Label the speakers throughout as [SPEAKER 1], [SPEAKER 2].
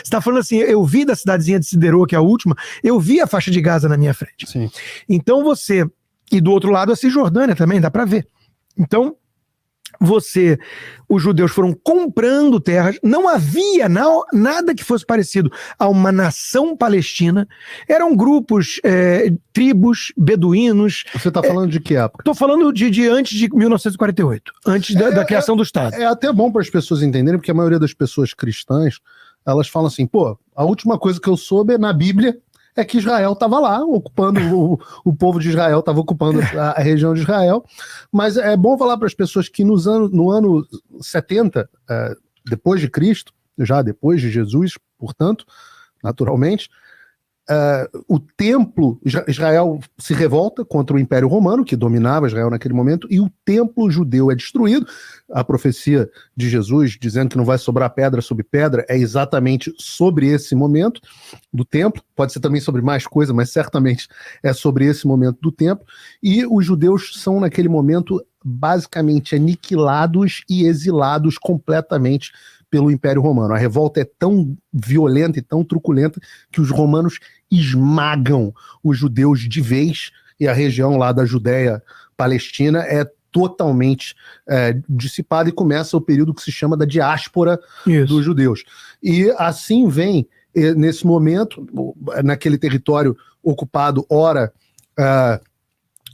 [SPEAKER 1] Você está falando assim, eu vi da cidadezinha de Siderô, que é a última, eu vi a faixa de Gaza na minha frente.
[SPEAKER 2] Sim.
[SPEAKER 1] Então você... E do outro lado a Cisjordânia também, dá para ver. Então, os judeus foram comprando terras, não havia nada que fosse parecido a uma nação palestina, eram grupos, tribos, beduínos.
[SPEAKER 2] Você está falando de que época?
[SPEAKER 1] Estou falando de antes de 1948, antes da criação do Estado.
[SPEAKER 2] É até bom para as pessoas entenderem, porque a maioria das pessoas cristãs, elas falam assim, pô, a última coisa que eu soube na Bíblia é que Israel estava lá, ocupando, o povo de Israel estava ocupando a região de Israel, mas é bom falar para as pessoas que no ano 70, depois de Cristo, já depois de Jesus, portanto, naturalmente, o templo, Israel se revolta contra o Império Romano, que dominava Israel naquele momento, e o templo judeu é destruído. A profecia de Jesus, dizendo que não vai sobrar pedra sobre pedra, é exatamente sobre esse momento do templo. Pode ser também sobre mais coisa, mas certamente é sobre esse momento do templo. E os judeus são, naquele momento, basicamente aniquilados e exilados completamente pelo Império Romano. A revolta é tão violenta e tão truculenta que os romanos esmagam os judeus de vez, e a região lá da Judéia Palestina é totalmente dissipada, e começa o período que se chama da diáspora dos judeus. E assim vem, nesse momento, naquele território ocupado, ora...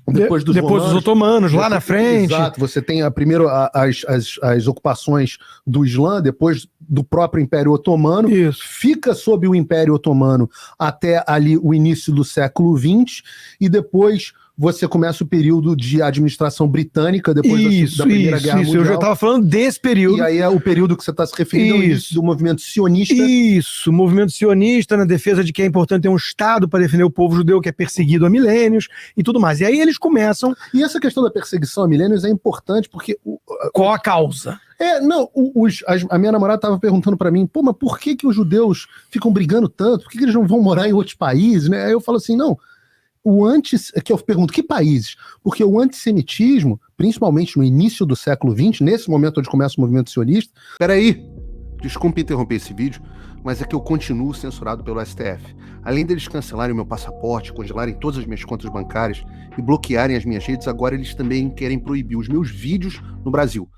[SPEAKER 2] Depois dos
[SPEAKER 1] otomanos, lá na frente.
[SPEAKER 2] Exato, você tem primeiro as ocupações do Islã, depois do próprio Império Otomano.
[SPEAKER 1] Isso.
[SPEAKER 2] Fica sob o Império Otomano até ali o início do século XX, e depois você começa o período de administração britânica, depois da Primeira Guerra Mundial.
[SPEAKER 1] Eu já estava falando desse período.
[SPEAKER 2] E aí é o período que você está se referindo ao início do movimento sionista.
[SPEAKER 1] Isso, o movimento sionista na defesa de que é importante ter um Estado para defender o povo judeu que é perseguido há milênios e tudo mais. E aí eles começam...
[SPEAKER 2] E essa questão da perseguição há milênios é importante porque...
[SPEAKER 1] Qual a causa?
[SPEAKER 2] A minha namorada estava perguntando para mim, pô, mas por que os judeus ficam brigando tanto? Por que eles não vão morar em outros países? Né? Aí eu falo assim, não... que eu pergunto, que países? Porque o antissemitismo, principalmente no início do século XX, nesse momento onde começa o movimento sionista... Peraí, desculpe interromper esse vídeo, mas é que eu continuo censurado pelo STF. Além deles cancelarem o meu passaporte, congelarem todas as minhas contas bancárias e bloquearem as minhas redes, agora eles também querem proibir os meus vídeos no Brasil.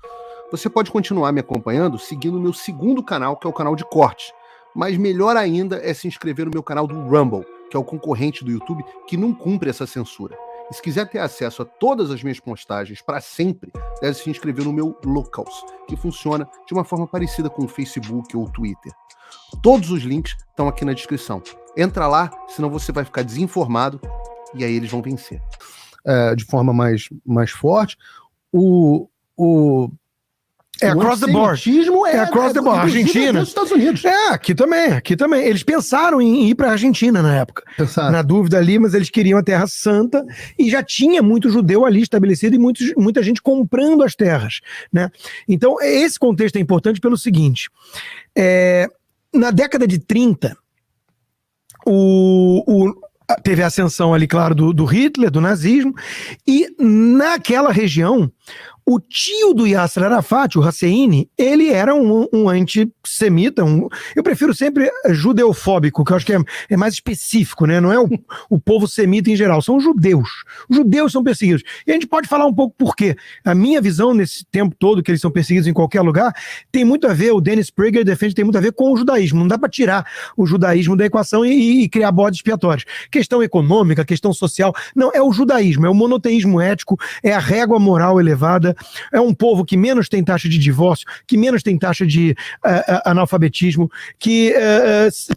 [SPEAKER 2] Você pode continuar me acompanhando seguindo o meu segundo canal, que é o canal de cortes. Mas melhor ainda é se inscrever no meu canal do Rumble, que é o concorrente do YouTube que não cumpre essa censura. E se quiser ter acesso a todas as minhas postagens para sempre, deve se inscrever no meu Locals, que funciona de uma forma parecida com o Facebook ou o Twitter. Todos os links estão aqui na descrição. Entra lá, senão você vai ficar desinformado e aí eles vão vencer. De forma mais forte,
[SPEAKER 1] across the board. Across the board. Argentina.
[SPEAKER 2] Estados Unidos.
[SPEAKER 1] Aqui também. Eles pensaram em ir para a Argentina na época. Na dúvida ali, mas eles queriam a Terra Santa e já tinha muito judeu ali estabelecido e muita gente comprando as terras, né? Então, esse contexto é importante pelo seguinte. Na década de 30, teve a ascensão ali, claro, do Hitler, do nazismo, e naquela região, o tio do Yasser Arafat, o Hussein, ele era um antissemita, eu prefiro sempre judeofóbico, que eu acho que é mais específico, né? Não é o povo semita em geral, são os judeus. Os judeus são perseguidos. E a gente pode falar um pouco por quê. A minha visão nesse tempo todo, que eles são perseguidos em qualquer lugar, tem muito a ver, o Dennis Prager defende, tem muito a ver com o judaísmo. Não dá para tirar o judaísmo da equação e criar bodes expiatórios. Questão econômica, questão social, não, é o judaísmo, é o monoteísmo ético, é a régua moral elevada. É um povo que menos tem taxa de divórcio, que menos tem taxa de analfabetismo, que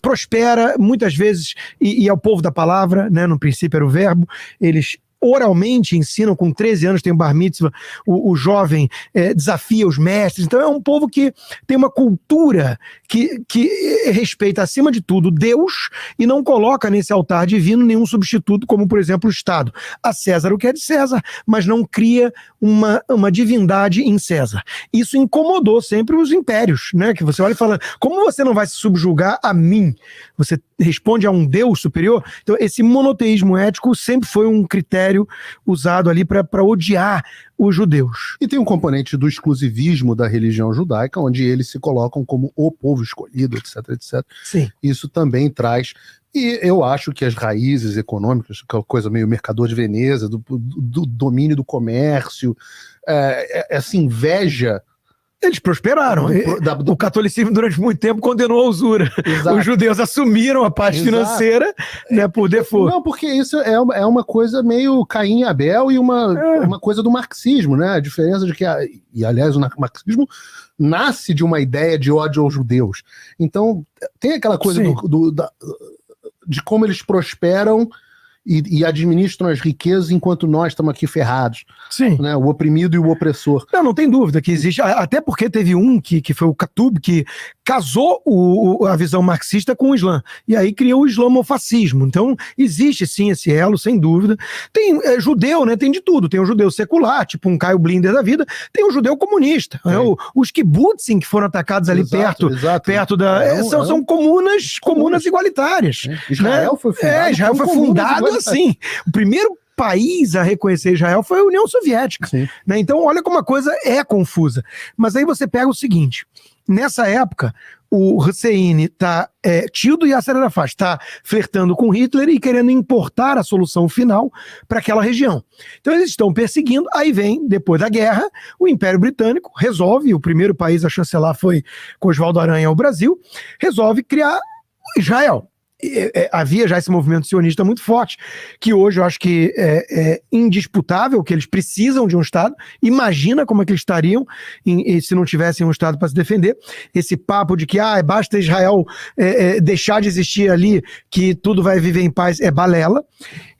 [SPEAKER 1] prospera muitas vezes, e é o povo da palavra, né? No princípio era o verbo, eles oralmente ensinam, com 13 anos tem o bar mitzvah, o jovem desafia os mestres. Então é um povo que tem uma cultura que respeita acima de tudo Deus e não coloca nesse altar divino nenhum substituto, como por exemplo o Estado. A César o que é de César, mas não cria uma divindade em César. Isso incomodou sempre os impérios, né? Que você olha e fala, como você não vai se subjugar a mim? Você responde a um Deus superior. Então, esse monoteísmo ético sempre foi um critério usado ali para odiar os judeus.
[SPEAKER 2] E tem um componente do exclusivismo da religião judaica, onde eles se colocam como o povo escolhido, etc, etc.
[SPEAKER 1] Sim.
[SPEAKER 2] Isso também traz... E eu acho que as raízes econômicas, aquela coisa meio Mercador de Veneza, do domínio do comércio, essa inveja...
[SPEAKER 1] Eles prosperaram. O catolicismo, durante muito tempo, condenou a usura. Exato. Os judeus assumiram a parte financeira, né, por default.
[SPEAKER 2] Não, porque isso é uma coisa meio Caim e Abel e uma coisa do marxismo, né? A diferença de que... E, aliás, o marxismo nasce de uma ideia de ódio aos judeus. Então, tem aquela coisa de como eles prosperam e administram as riquezas enquanto nós estamos aqui ferrados.
[SPEAKER 1] Sim.
[SPEAKER 2] Né? O oprimido e o opressor.
[SPEAKER 1] Não tem dúvida que existe, até porque teve um que foi o Khatub, que casou a visão marxista com o Islã, e aí criou o islamofascismo. Então, existe sim esse elo, sem dúvida. Tem judeu, né? Tem de tudo. Tem o judeu secular, tipo um Caio Blinder da vida, tem o judeu comunista. Né? Os kibbutzim que foram atacados ali perto da... São comunas igualitárias.
[SPEAKER 2] Israel foi fundado
[SPEAKER 1] assim. O primeiro país a reconhecer Israel foi a União Soviética. Né? Então, olha como a coisa é confusa. Mas aí você pega o seguinte, nessa época, o Hussein tio do Yasser Arafat, está flertando com Hitler e querendo importar a solução final para aquela região. Então eles estão perseguindo, aí vem, depois da guerra, o Império Britânico resolve, o primeiro país a chancelar foi com Oswaldo Aranha ao Brasil, resolve criar Israel. Havia já esse movimento sionista muito forte, que hoje eu acho que é indisputável, que eles precisam de um Estado. Imagina como é que eles estariam se não tivessem um Estado para se defender. Esse papo de que basta Israel deixar de existir ali, que tudo vai viver em paz, é balela.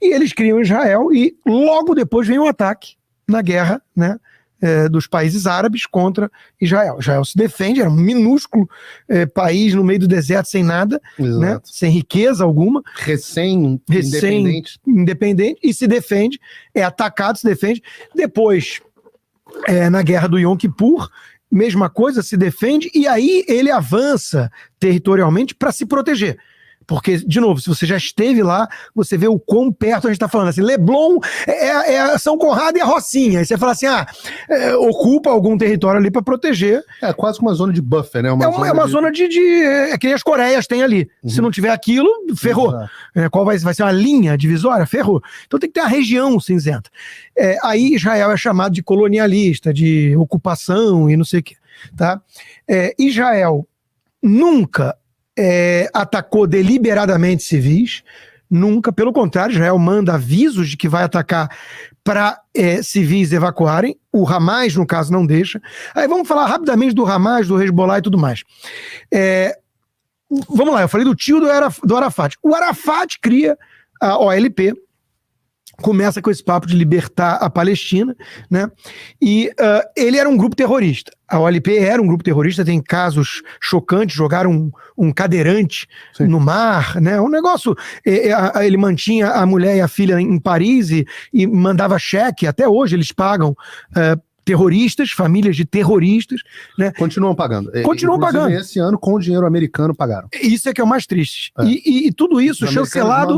[SPEAKER 1] E eles criam Israel e logo depois vem um ataque na guerra, né? Dos países árabes contra Israel. Israel se defende, era um minúsculo país no meio do deserto, sem nada, né? Sem riqueza alguma. Independente, e se defende, é atacado, se defende. Depois, na guerra do Yom Kippur, mesma coisa, se defende, e aí ele avança territorialmente para se proteger. Porque, de novo, se você já esteve lá, você vê o quão perto a gente está falando. Assim, Leblon é São Conrado e a Rocinha. Aí você fala assim, ocupa algum território ali para proteger.
[SPEAKER 2] É quase uma zona de buffer, né?
[SPEAKER 1] Uma zona de que as Coreias têm ali. Se não tiver aquilo, ferrou. Qual vai ser uma linha divisória? Ferrou. Então tem que ter a região cinzenta. Aí Israel é chamado de colonialista, de ocupação e não sei o quê. Tá? Israel nunca atacou deliberadamente civis, nunca, pelo contrário, Israel manda avisos de que vai atacar para civis evacuarem, o Hamas, no caso, não deixa. Aí vamos falar rapidamente do Hamas, do Hezbollah e tudo mais. Vamos lá, eu falei do tio do Arafat. O Arafat cria a OLP, começa com esse papo de libertar a Palestina, né? E ele era um grupo terrorista. A OLP era um grupo terrorista, tem casos chocantes, jogaram um cadeirante no mar, né? Um negócio, ele mantinha a mulher e a filha em Paris e mandava cheque, até hoje eles pagam terroristas, famílias de terroristas, né?
[SPEAKER 2] Continuam pagando.
[SPEAKER 1] Continuam pagando.
[SPEAKER 2] Esse ano, com o dinheiro americano, pagaram.
[SPEAKER 1] Isso é que é o mais triste. E tudo isso chancelado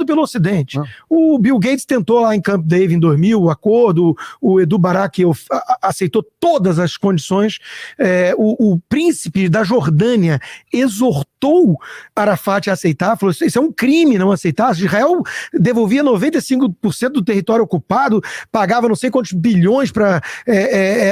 [SPEAKER 1] pelo Ocidente. O Bill Gates tentou lá em Camp David em 2000, o acordo, o Edu Barak aceitou todas as condições, o príncipe da Jordânia exortou Arafat a aceitar, falou, isso é um crime não aceitar. Israel devolvia 95% do território ocupado, pagava não sei quantos bilhões para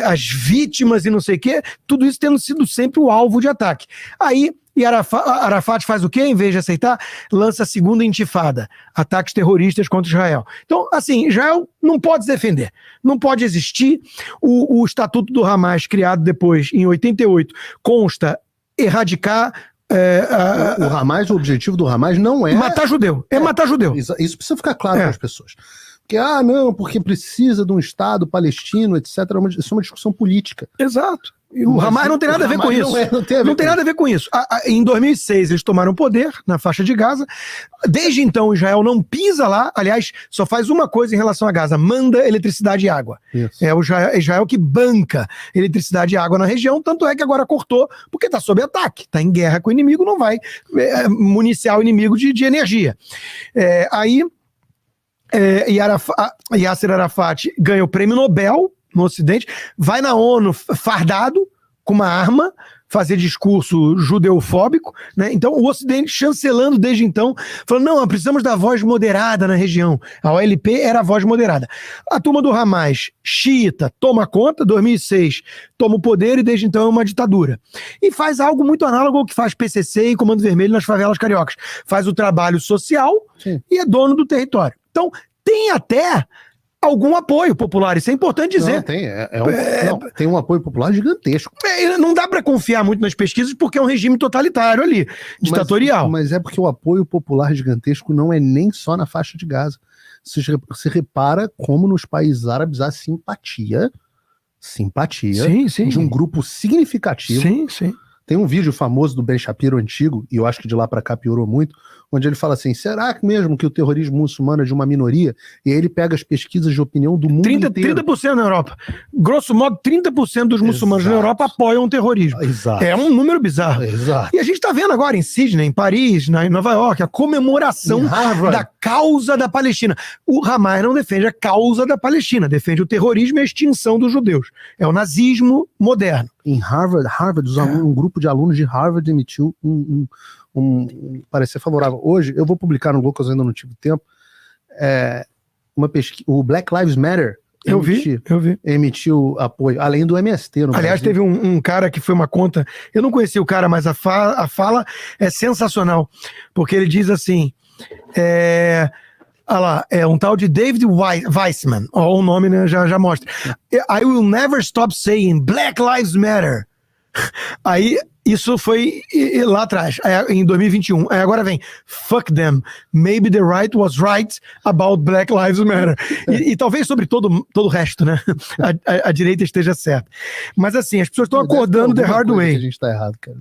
[SPEAKER 1] as vítimas e não sei o quê, tudo isso tendo sido sempre o alvo de ataque. Aí, Arafat faz o quê? Em vez de aceitar, lança a segunda intifada, ataques terroristas contra Israel. Então, assim, Israel não pode se defender, não pode existir. O Estatuto do Hamas, criado depois, em 88, consta erradicar
[SPEAKER 2] o Hamas, o objetivo do Hamas não é...
[SPEAKER 1] matar judeu, matar judeu.
[SPEAKER 2] Isso precisa ficar claro para as pessoas. Porque, porque precisa de um Estado palestino, etc. Isso é uma discussão política.
[SPEAKER 1] Exato. E o Hamas não tem nada a ver com isso. Não tem nada a ver com isso. Em 2006, eles tomaram poder na faixa de Gaza. Desde então, Israel não pisa lá. Aliás, só faz uma coisa em relação a Gaza: manda eletricidade e água. Isso. É o Israel que banca eletricidade e água na região. Tanto é que agora cortou, porque está sob ataque. Está em guerra com o inimigo, não vai municiar o inimigo de energia. Yasser Arafat ganha o prêmio Nobel no Ocidente, vai na ONU fardado com uma arma, fazer discurso judeofóbico, né? Então o Ocidente chancelando desde então, falando, não, precisamos da voz moderada na região. A OLP era a voz moderada. A turma do Hamas, xiita, toma conta, 2006, toma o poder e desde então é uma ditadura. E faz algo muito análogo ao que faz PCC e Comando Vermelho nas favelas cariocas. Faz o trabalho social. Sim. E é dono do território. Então tem até algum apoio popular, isso é importante dizer.
[SPEAKER 2] Não, tem um apoio popular gigantesco.
[SPEAKER 1] Não dá para confiar muito nas pesquisas porque é um regime totalitário ali, ditatorial.
[SPEAKER 2] Mas é porque o apoio popular gigantesco não é nem só na faixa de Gaza. Você repara como nos países árabes há simpatia
[SPEAKER 1] sim.
[SPEAKER 2] de um grupo significativo.
[SPEAKER 1] Sim.
[SPEAKER 2] Tem um vídeo famoso do Ben Shapiro antigo, e eu acho que de lá para cá piorou muito, onde ele fala assim, será que mesmo que o terrorismo muçulmano é de uma minoria? E aí ele pega as pesquisas de opinião do mundo inteiro.
[SPEAKER 1] 30% na Europa. Grosso modo, 30% dos muçulmanos na Europa apoiam o terrorismo.
[SPEAKER 2] Exato.
[SPEAKER 1] É um número bizarro.
[SPEAKER 2] Exato.
[SPEAKER 1] E a gente está vendo agora em Sydney, em Paris, em Nova York, a comemoração da causa da Palestina. O Hamas não defende a causa da Palestina, defende o terrorismo e a extinção dos judeus. É o nazismo moderno.
[SPEAKER 2] Em Harvard, um grupo de alunos de Harvard emitiu um parecer favorável. Hoje, eu vou publicar no Lucas, ainda não tive tempo, uma pesquisa, o Black Lives Matter
[SPEAKER 1] eu vi.
[SPEAKER 2] Emitiu apoio, além do MST no
[SPEAKER 1] Aliás,
[SPEAKER 2] Brasil.
[SPEAKER 1] teve um cara que foi uma conta, eu não conheci o cara, mas a fala é sensacional, porque ele diz assim, é um tal de David Weissman, o nome, né, já mostra. I will never stop saying Black Lives Matter. Aí, isso foi lá atrás, em 2021. Aí agora vem, fuck them, maybe the right was right about Black Lives Matter. E talvez sobre todo o resto, né? A direita esteja certa. Mas assim, as pessoas estão acordando the hard way.
[SPEAKER 2] A gente tá errado, cara.